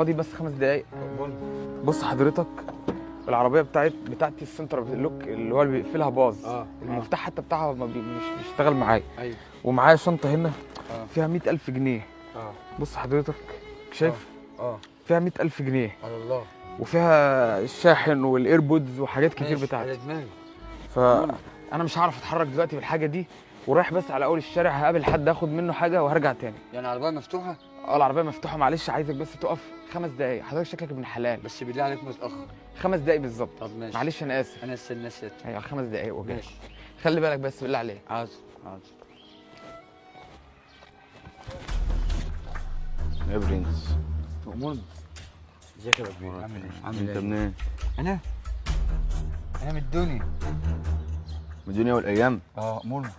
فاضي بس 5 دقايق؟ بص حضرتك، العربيه بتاعتي السنتر اللوك اللي هو اللي بيقفلها باظ. المفتاح حتى بتاعها مش بيشتغل معايا. ايوه. ومعايا شنطه هنا فيها 100,000 جنيه. بص حضرتك شايف؟ فيها 100,000 جنيه على الله. وفيها الشاحن والايربودز وحاجات كتير بتاعتي. فانا مش هعرف اتحرك دلوقتي بالحاجه دي، ورايح بس على اول الشارع هقابل حد اخد منه حاجه وهرجع تاني. يعني العربيه مفتوحه؟ العربيه مفتوحه. معلش عايزك بس تقف 5 دقايق. حضرتك شكلك ابن حلال. بس بالله عليك متاخر. 5 دقايق بالظبط. طب ماشي. معلش انا اسف. انا استنى ست. ايوه 5 دقايق وجاي. ماشي. خلي بالك بس بالله عليك. حاضر. يا برنس مأمون. ازيك يا كبير؟ عامل ايه؟ انت منين؟ انا من الدنيا. من الدنيا والايام. مأمون.